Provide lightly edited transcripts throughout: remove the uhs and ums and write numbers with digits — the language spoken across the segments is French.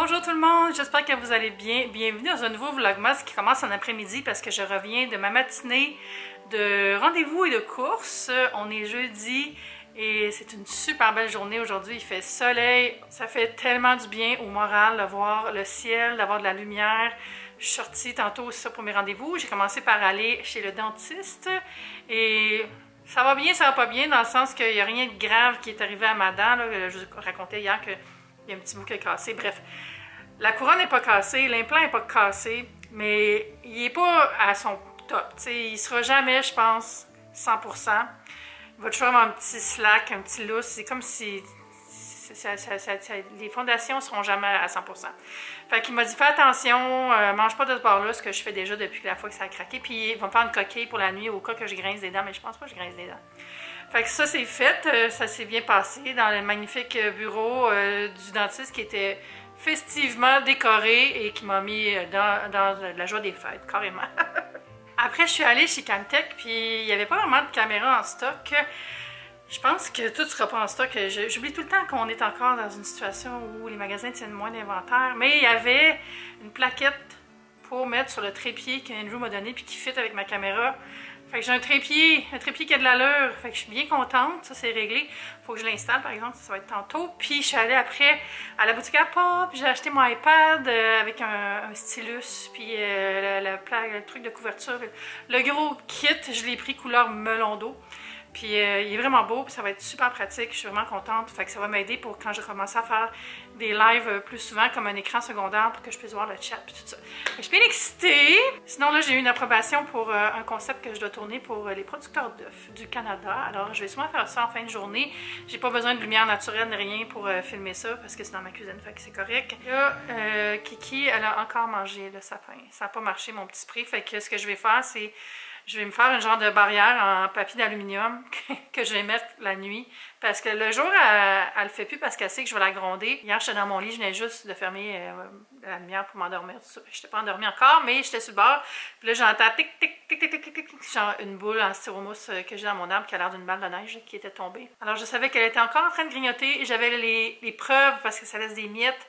Bonjour tout le monde, j'espère que vous allez bien. Bienvenue dans un nouveau vlogmas qui commence en après-midi parce que je reviens de ma matinée de rendez-vous et de course. On est jeudi et c'est une super belle journée aujourd'hui. Il fait soleil, ça fait tellement du bien au moral de voir le ciel, d'avoir de la lumière. Je suis sortie tantôt aussi pour mes rendez-vous. J'ai commencé par aller chez le dentiste et ça va bien, ça va pas bien dans le sens qu'il n'y a rien de grave qui est arrivé à ma dent. Là. Je vous racontais hier qu'il y a un petit bout qui est cassé. Bref, la couronne n'est pas cassée, l'implant n'est pas cassé, mais il n'est pas à son top. T'sais, il ne sera jamais, je pense, 100%. Il va toujours avoir un petit slack, un petit lousse. C'est comme si les fondations ne seront jamais à 100%. Fait qu'il m'a dit, fais attention, mange pas de ce bord-là, ce que je fais déjà depuis la fois que ça a craqué. Puis il va me faire une coquille pour la nuit au cas que je grince des dents, mais je pense pas que je grince des dents. Fait que ça, c'est fait. Ça s'est bien passé dans le magnifique bureau du dentiste qui était festivement décoré et qui m'a mis dans la joie des fêtes, carrément. Après, je suis allée chez Camtech, puis il n'y avait pas vraiment de caméra en stock. Je pense que tout ne sera pas en stock. J'oublie tout le temps qu'on est encore dans une situation où les magasins tiennent moins d'inventaire. Mais il y avait une plaquette pour mettre sur le trépied qu'Andrew m'a donné puis qui fit avec ma caméra. Fait que j'ai un trépied qui a de l'allure. Fait que je suis bien contente. Ça, c'est réglé. Faut que je l'installe, par exemple. Ça va être tantôt. Puis je suis allée après à la boutique Apple. Puis j'ai acheté mon iPad avec un stylus. Puis le truc de couverture. Le gros kit, je l'ai pris couleur melon d'eau. Puis il est vraiment beau, puis ça va être super pratique. Je suis vraiment contente. Fait que ça va m'aider pour quand je commence à faire des lives plus souvent comme un écran secondaire pour que je puisse voir le chat puis tout ça. Je suis bien excitée. Sinon là, j'ai eu une approbation pour un concept que je dois tourner pour les producteurs d'œufs du Canada. Alors je vais sûrement faire ça en fin de journée. J'ai pas besoin de lumière naturelle ni rien pour filmer ça parce que c'est dans ma cuisine, fait que c'est correct. Là, Kiki, elle a encore mangé le sapin. Ça n'a pas marché mon petit spray. Fait que ce que je vais faire, c'est je vais me faire un genre de barrière en papier d'aluminium que je vais mettre la nuit. Parce que le jour, elle le fait plus parce qu'elle sait que je vais la gronder. Hier, j'étais dans mon lit, je venais juste de fermer la lumière pour m'endormir. Je n'étais pas endormie encore, mais j'étais sur le bord. Puis là, j'entends tic, tic, tic, tic, tic, tic, tic, genre une boule en styromousse que j'ai dans mon arbre qui a l'air d'une balle de neige qui était tombée. Alors, je savais qu'elle était encore en train de grignoter et j'avais les preuves parce que ça laisse des miettes.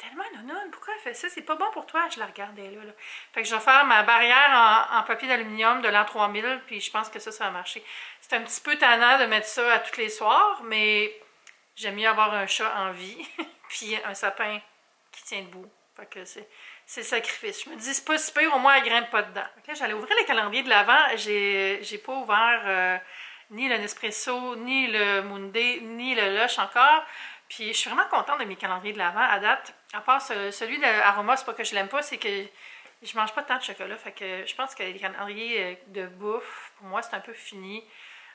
Tellement nounoune, pourquoi elle fait ça? C'est pas bon pour toi. Je la regardais là. Fait que je vais faire ma barrière en papier d'aluminium de l'an 3000, puis je pense que ça va marcher. C'est un petit peu tannant de mettre ça à tous les soirs, mais j'aime mieux avoir un chat en vie, puis un sapin qui tient debout. Fait que c'est le sacrifice. Je me dis, c'est pas si pire, au moins elle grimpe pas dedans. Là, j'allais ouvrir les calendriers de l'Avent. J'ai pas ouvert ni le Nespresso, ni le Moonday, ni le Lush encore. Puis je suis vraiment contente de mes calendriers de l'Avent à date. À part celui d'Aroma, c'est pas que je l'aime pas, c'est que je mange pas tant de chocolat. Fait que je pense que les calendriers de bouffe, pour moi, c'est un peu fini.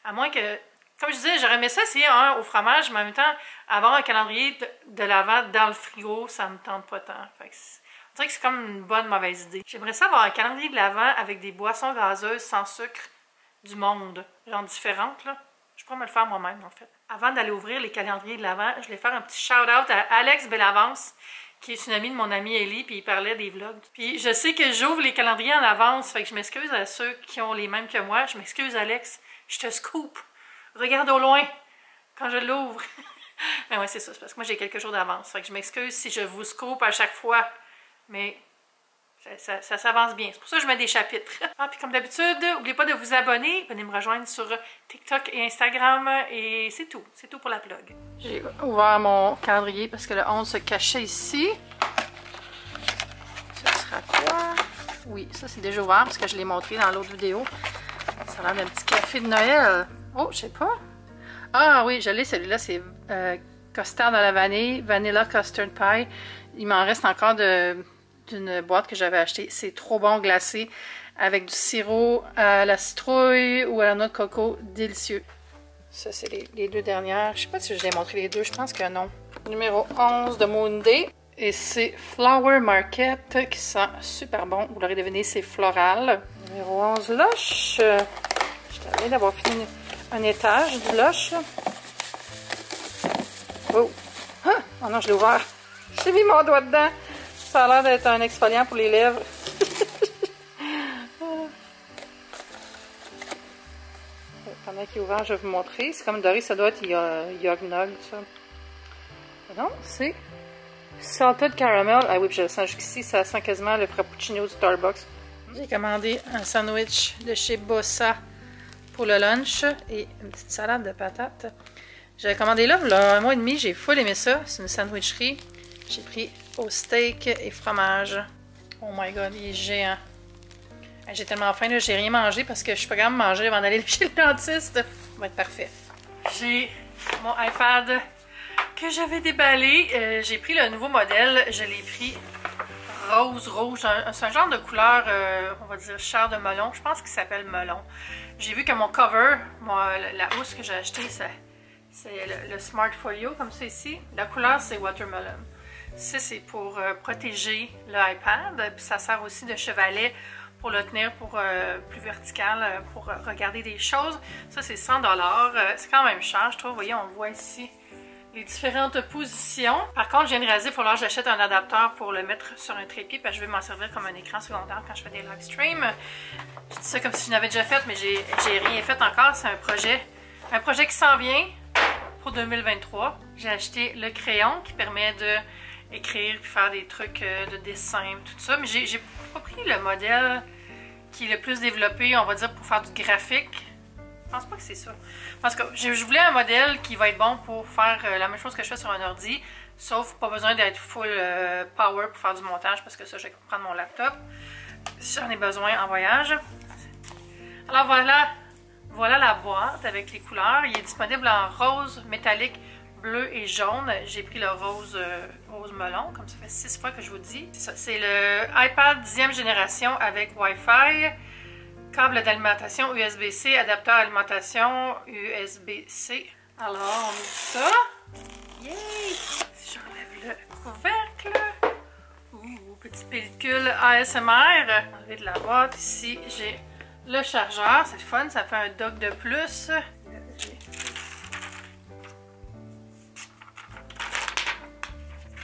À moins que, comme je disais, j'aurais aimé ça essayer un au fromage, mais en même temps, avoir un calendrier de l'Avent dans le frigo, ça me tente pas tant. Fait que on dirait que c'est comme une bonne mauvaise idée. J'aimerais ça avoir un calendrier de l'Avent avec des boissons gazeuses sans sucre du monde, genre différentes, là. Je pourrais me le faire moi-même, en fait. Avant d'aller ouvrir les calendriers de l'Avent, je vais faire un petit shout-out à Alex Bellavance, qui est une amie de mon amie Ellie, puis il parlait des vlogs. Puis je sais que j'ouvre les calendriers en avance, fait que je m'excuse à ceux qui ont les mêmes que moi. Je m'excuse, Alex, je te scoop. Regarde au loin quand je l'ouvre. Ben ouais, c'est ça, c'est parce que moi j'ai quelques jours d'avance. Fait que je m'excuse si je vous scoop à chaque fois, mais ça s'avance bien. C'est pour ça que je mets des chapitres. Ah, puis comme d'habitude, n'oubliez pas de vous abonner. Venez me rejoindre sur TikTok et Instagram. Et c'est tout. C'est tout pour la plug. J'ai ouvert mon calendrier parce que le 11 se cachait ici. Ce sera quoi? Oui, ça c'est déjà ouvert parce que je l'ai montré dans l'autre vidéo. Ça a l'air d'un petit café de Noël. Oh, je sais pas. Ah oui, je l'ai, celui-là. C'est custard à la vanille, vanilla custard pie. Il m'en reste encore d'une boîte que j'avais achetée. C'est trop bon glacé avec du sirop à la citrouille ou à la noix de coco. Délicieux. Ça, c'est les deux dernières. Je sais pas si je l'ai montré les deux. Je pense que non. Numéro 11 de Moonday. Et c'est Flower Market qui sent super bon. Vous l'aurez deviné, c'est floral. Numéro 11 Lush. Je viens d'avoir fini un étage du Lush. Oh! Ah! Oh non, je l'ai ouvert. J'ai mis mon doigt dedans. Ça a l'air d'être un exfoliant pour les lèvres. Pendant qu'il est ouvert, je vais vous montrer. C'est comme doré, ça doit être Yognog, ça. Non, c'est Salted caramel. Ah oui, puis je le sens jusqu'ici, ça sent quasiment le frappuccino du Starbucks. J'ai commandé un sandwich de chez Bossa pour le lunch et une petite salade de patates. J'avais commandé là, il y a un mois et demi, j'ai full aimé ça. C'est une sandwicherie. J'ai pris au steak et fromage. Oh my god, il est géant. J'ai tellement faim, là, j'ai rien mangé parce que je suis pas capable de manger avant d'aller chez le dentiste. Ça va être parfait. J'ai mon iPad que j'avais déballé. J'ai pris le nouveau modèle. Je l'ai pris rose, rouge. C'est un genre de couleur, on va dire, chair de melon. Je pense qu'il s'appelle melon. J'ai vu que mon cover, la housse que j'ai acheté, c'est le Smart Folio, comme ça ici. La couleur, c'est watermelon. Ça, c'est pour protéger l'iPad. Puis ça sert aussi de chevalet pour le tenir plus vertical, pour regarder des choses. Ça, c'est 100 $. C'est quand même cher, je trouve. Vous voyez, on voit ici les différentes positions. Par contre, je viens de réaliser qu'il va falloir que j'achète un adapteur pour le mettre sur un trépied parce que je vais m'en servir comme un écran secondaire quand je fais des live streams. Je dis ça comme si je l'avais déjà fait, mais j'ai rien fait encore. C'est un projet qui s'en vient pour 2023. J'ai acheté le crayon qui permet de écrire et faire des trucs de dessin, tout ça. Mais j'ai pas pris le modèle qui est le plus développé, on va dire, pour faire du graphique. Je pense pas que c'est ça. Parce que je voulais un modèle qui va être bon pour faire la même chose que je fais sur un ordi, sauf pas besoin d'être full power pour faire du montage, parce que ça, je vais prendre mon laptop. J'en ai besoin en voyage. Alors voilà la boîte avec les couleurs. Il est disponible en rose, métallique, bleu et jaune. J'ai pris le rose melon, comme ça fait 6 fois que je vous dis. C'est le iPad 10e génération avec Wi-Fi, câble d'alimentation USB-C, adapteur alimentation USB-C. Alors, on ouvre ça. Yay! Si j'enlève le couvercle. Ouh, petite pellicule ASMR. Enlever de la boîte. Ici, j'ai le chargeur. C'est le fun, ça fait un dock de plus.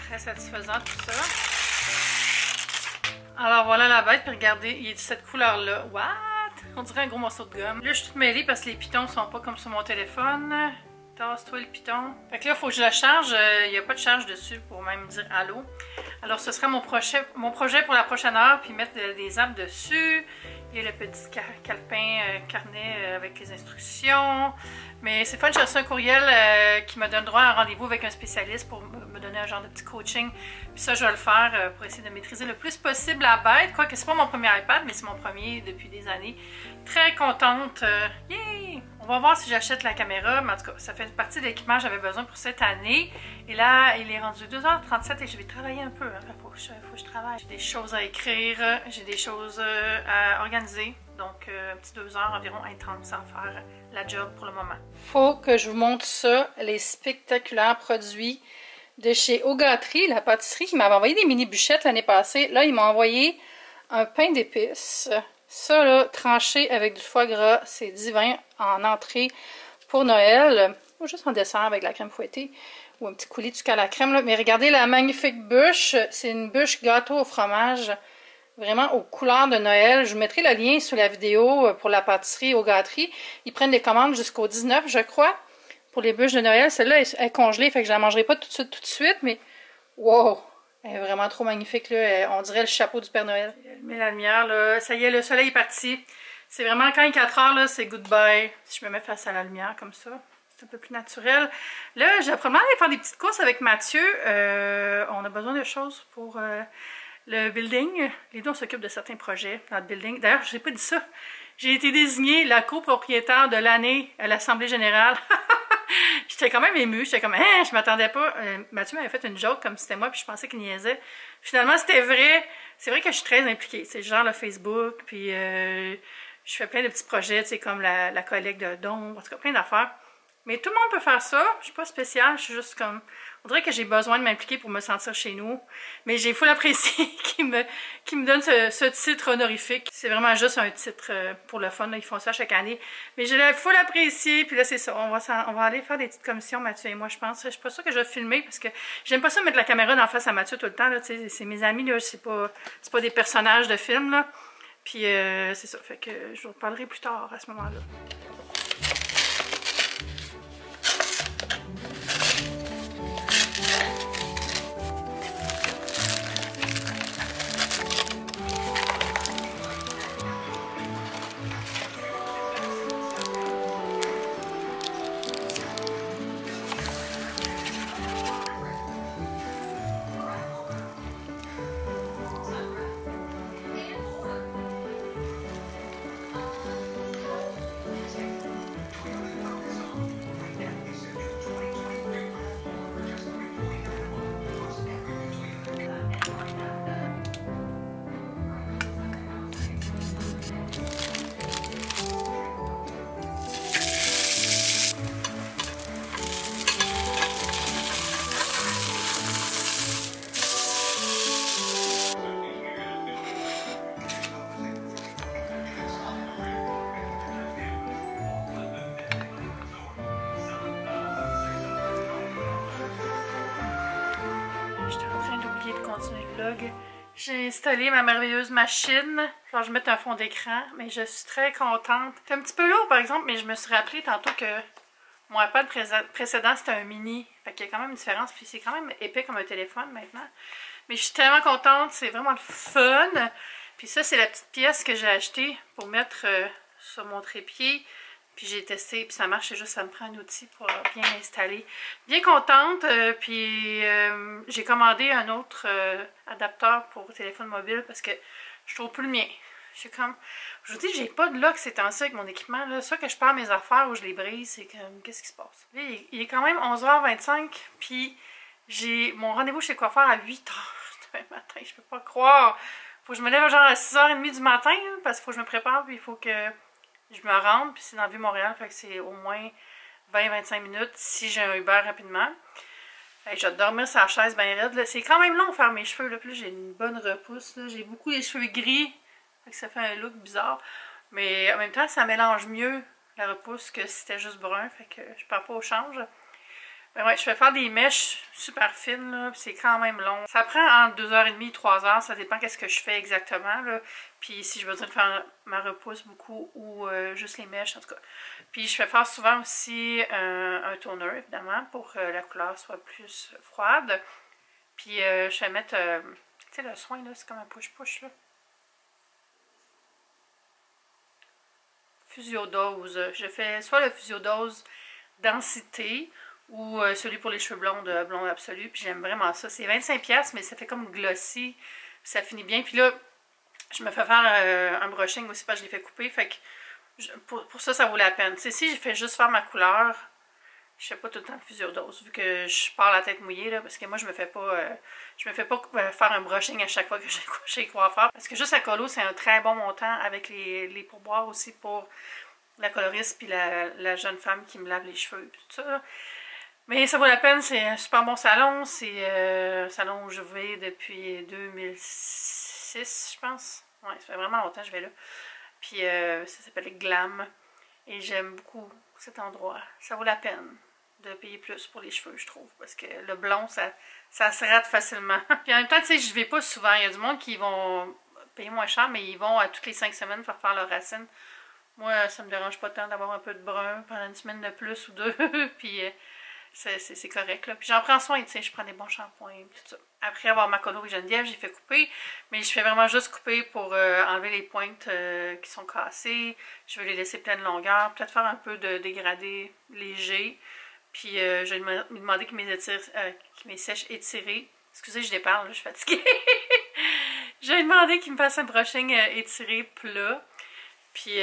Très satisfaisant tout ça. Alors voilà la bête, puis regardez, il est de cette couleur-là. What? On dirait un gros morceau de gomme. Là, je suis toute mêlée parce que les pitons sont pas comme sur mon téléphone. Tasse-toi le piton. Fait que là, il faut que je le charge. Il n'y a pas de charge dessus pour même dire allô. Alors, ce sera mon projet pour la prochaine heure, puis mettre des apps dessus. Il y a le petit calepin carnet avec les instructions. Mais c'est fun, j'ai reçu un courriel qui me donne droit à un rendez-vous avec un spécialiste pour me donner un genre de petit coaching. Puis ça, je vais le faire pour essayer de maîtriser le plus possible la bête. Quoique c'est pas mon premier iPad, mais c'est mon premier depuis des années. Très contente. Yay! On va voir si j'achète la caméra. Mais en tout cas, ça fait partie de l'équipement que j'avais besoin pour cette année. Et là, il est rendu 2h37 et je vais travailler un peu. Hein. Faut que je travaille. J'ai des choses à écrire, j'ai des choses à organiser. Donc, un petit 2 heures environ intenses sans faire la job pour le moment. Faut que je vous montre ça, les spectaculaires produits de chez Ogatry, la pâtisserie qui m'avait envoyé des mini bûchettes l'année passée. Là, ils m'ont envoyé un pain d'épices. Ça, là, tranché avec du foie gras, c'est divin en entrée pour Noël. Ou juste en dessert avec la crème fouettée ou un petit coulis de sucre à la crème. Là. Mais regardez la magnifique bûche. C'est une bûche gâteau au fromage. Vraiment aux couleurs de Noël. Je vous mettrai le lien sous la vidéo pour la pâtisserie Ogatry. Ils prennent des commandes jusqu'au 19, je crois, pour les bûches de Noël. Celle-là est congelée, fait que je la mangerai pas tout de suite, mais wow! Elle est vraiment trop magnifique, là. On dirait le chapeau du Père Noël. Mais la lumière, là, ça y est, le soleil est parti. C'est vraiment quand il est 4 heures, là, c'est goodbye. Si je me mets face à la lumière comme ça, c'est un peu plus naturel. Là, j'ai probablement aller faire des petites courses avec Mathieu. On a besoin de choses pour... le building, les deux on s'occupe de certains projets dans le building. D'ailleurs, je n'ai pas dit ça. J'ai été désignée la copropriétaire de l'année à l'Assemblée générale. J'étais quand même émue. J'étais comme, hein, je m'attendais pas. Mathieu m'avait fait une joke comme si c'était moi, puis je pensais qu'il niaisait. Finalement, c'était vrai. C'est vrai que je suis très impliquée. C'est genre le Facebook, puis je fais plein de petits projets, tu sais, comme la collecte de dons, en tout cas, plein d'affaires. Mais tout le monde peut faire ça. Je suis pas spéciale, je suis juste comme... On dirait que j'ai besoin de m'impliquer pour me sentir chez nous. Mais j'ai full apprécié qui me donne ce titre honorifique. C'est vraiment juste un titre pour le fun. Là. Ils font ça chaque année. Mais je l'ai full apprécié. Puis là, c'est ça. On va aller faire des petites commissions, Mathieu et moi, je pense. Je suis pas sûre que je vais filmer parce que j'aime pas ça mettre la caméra d'en face à Mathieu tout le temps. C'est mes amis, là. C'est pas des personnages de film, là. Puis c'est ça. Fait que je vous reparlerai plus tard à ce moment-là. vlog. J'ai installé ma merveilleuse machine. Genre, je vais mettre un fond d'écran, mais je suis très contente. C'est un petit peu lourd, par exemple, mais je me suis rappelé tantôt que mon iPad précédent, c'était un mini. Fait qu'il y a quand même une différence, puis c'est quand même épais comme un téléphone maintenant. Mais je suis tellement contente, c'est vraiment le fun. Puis ça, c'est la petite pièce que j'ai achetée pour mettre sur mon trépied. Puis j'ai testé, puis ça marche, c'est juste ça me prend un outil pour bien l'installer. Bien contente, puis j'ai commandé un autre adapteur pour téléphone mobile parce que je trouve plus le mien. Je suis comme, je vous dis, j'ai pas de lock ces temps-ci avec mon équipement. Là. Soit que je perds mes affaires ou je les brise, c'est comme, qu'est-ce qui se passe? Là, il est quand même 11h25, puis j'ai mon rendez-vous chez le coiffeur à 8h demain matin, je peux pas croire. Faut que je me lève genre à 6h30 du matin, là, parce qu'il faut que je me prépare, puis il faut que je me rende, puis c'est dans le Vieux-Montréal, fait que c'est au moins 20-25 minutes si j'ai un Uber rapidement. Je vais dormir sur la chaise bien raide. C'est quand même long faire mes cheveux, là. Puis j'ai une bonne repousse. J'ai beaucoup les cheveux gris, fait que ça fait un look bizarre. Mais en même temps, ça mélange mieux la repousse que si c'était juste brun, fait que je pars pas au change. Mais ouais, je vais faire des mèches super fines, là, puis c'est quand même long. Ça prend entre 2h30 et 3h, ça dépend qu'est-ce que je fais exactement, là. Puis si j'ai besoin de faire ma repousse beaucoup ou juste les mèches, en tout cas. Puis je vais faire souvent aussi un toner, évidemment, pour que la couleur soit plus froide. Puis je vais mettre, tu sais, le soin, là, c'est comme un push-push, là. Physiodose. Je fais soit le physiodose densité, ou celui pour les cheveux blondes, blonde absolue. Puis j'aime vraiment ça. C'est 25$, mais ça fait comme glossy. Ça finit bien. Puis là, je me fais faire un brushing aussi parce que je l'ai fait couper. Fait que pour ça, ça vaut la peine. Tu sais, si j'ai fait juste faire ma couleur, je fais pas tout le temps de physiodose. Vu que je pars la tête mouillée, là, parce que moi, je me fais pas faire un brushing à chaque fois que j'ai chez le coiffeur. Parce que juste à colo, c'est un très bon montant avec les pourboires aussi pour la coloriste puis la jeune femme qui me lave les cheveux. Puis tout ça, là. Mais ça vaut la peine, c'est un super bon salon. C'est un salon où je vais depuis 2006, je pense. Ouais, ça fait vraiment longtemps que je vais là. Puis ça s'appelle Glam. Et j'aime beaucoup cet endroit. Ça vaut la peine de payer plus pour les cheveux, je trouve. Parce que le blond, ça se rate facilement. Puis en même temps, tu sais, je vais pas souvent. Il y a du monde qui vont payer moins cher, mais ils vont à toutes les 5 semaines faire leurs racines. Moi, ça me dérange pas tant d'avoir un peu de brun pendant une semaine de plus ou deux. Puis c'est correct, là. Puis j'en prends soin, tu sais, je prends des bons shampoings, tout ça. Après avoir ma colo et Geneviève, j'ai fait couper, mais je fais vraiment juste couper pour enlever les pointes qui sont cassées. Je veux les laisser pleine longueur, peut-être faire un peu de dégradé léger. Puis je vais me demander qu'il me sèche étiré. Excusez, je déparle, là, je suis fatiguée. Je vais demander qu'il me fasse un brushing étiré plat. Puis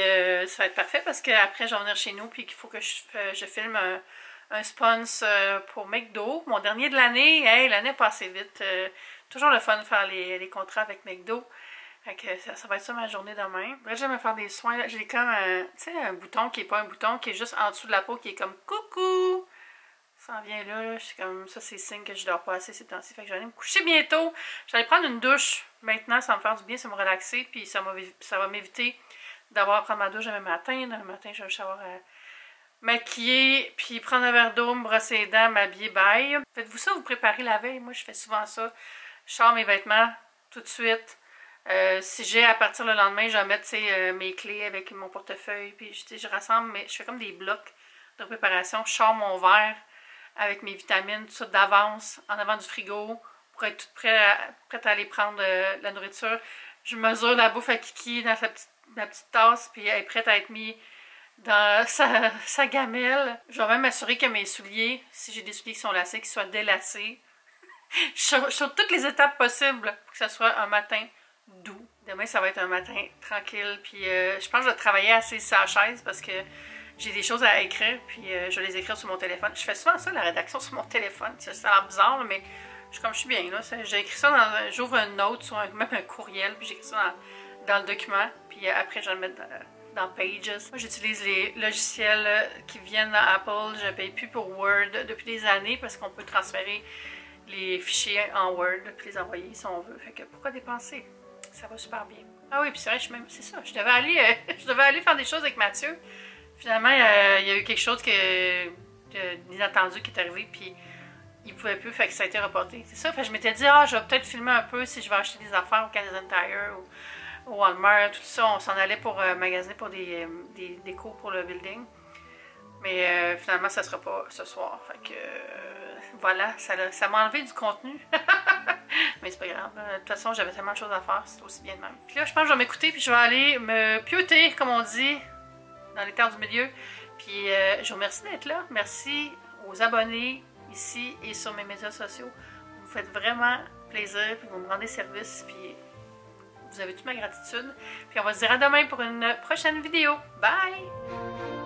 ça va être parfait parce qu'après, je vais venir chez nous, puis qu'il faut que je filme un sponsor pour McDo. Mon dernier de l'année. Hey, l'année a passé vite. Toujours le fun de faire les contrats avec McDo. Fait que ça va être ça ma journée demain. Bref, j'aime faire des soins. J'ai comme un bouton qui n'est pas un bouton, qui est juste en dessous de la peau, qui est comme coucou. Ça en vient là. Je suis comme ça, c'est signe que je dors pas assez ces temps-ci. Fait que j'allais me coucher bientôt. J'allais prendre une douche. Maintenant, ça va me faire du bien, ça va me relaxer. Puis ça va m'éviter d'avoir à prendre ma douche demain matin. Demain matin, je vais avoir maquiller, puis prendre un verre d'eau, me brosser les dents, m'habiller, bye. Faites-vous ça, vous préparez la veille? Moi, je fais souvent ça. Je sors mes vêtements tout de suite. Si j'ai à partir le lendemain, je vais mettre mes clés avec mon portefeuille, puis je rassemble, mais je fais comme des blocs de préparation. Je sors mon verre avec mes vitamines, tout ça d'avance, en avant du frigo, pour être toute prête à aller prendre la nourriture. Je mesure la bouffe à Kiki dans ma petite tasse, puis elle est prête à être mise dans sa gamelle. Je vais même m'assurer que mes souliers, si j'ai des souliers qui sont lacés, qu'ils soient délacés. Sur toutes les étapes possibles pour que ça soit un matin doux. Demain, ça va être un matin tranquille. Puis je pense que je vais travailler assez sur la chaise parce que j'ai des choses à écrire. Puis je vais les écrire sur mon téléphone. Je fais souvent ça, la rédaction sur mon téléphone. Ça a l'air bizarre, mais comme je suis bien là. J'ai écrit ça dans... J'ouvre une note, même un courriel, puis j'écris ça dans le document. Puis après, je vais le mettre dans Pages. Moi, j'utilise les logiciels qui viennent dans Apple. Je ne paye plus pour Word depuis des années parce qu'on peut transférer les fichiers en Word puis les envoyer si on veut. Fait que pourquoi dépenser? Ça va super bien. Ah oui, puis c'est vrai, c'est ça. Je devais aller faire des choses avec Mathieu. Finalement, il y a eu quelque chose d'inattendu qui est arrivé, puis il pouvait plus, fait que ça a été reporté. C'est ça, fait que je m'étais dit, ah, je vais peut-être filmer un peu si je vais acheter des affaires au Canadian Tire ou au Walmart, tout ça. On s'en allait pour magasiner pour des décos pour le building. Mais finalement, ça sera pas ce soir. Fait que voilà, ça m'a enlevé du contenu. Mais c'est pas grave. De toute façon, j'avais tellement de choses à faire, c'est aussi bien de même. Puis là, je pense que je vais m'écouter, puis je vais aller me pioter, comme on dit, dans les terres du milieu. Puis je vous remercie d'être là. Merci aux abonnés ici et sur mes médias sociaux. Vous me faites vraiment plaisir, puis vous me rendez service, puis vous avez toute ma gratitude. Puis on va se dire à demain pour une prochaine vidéo. Bye!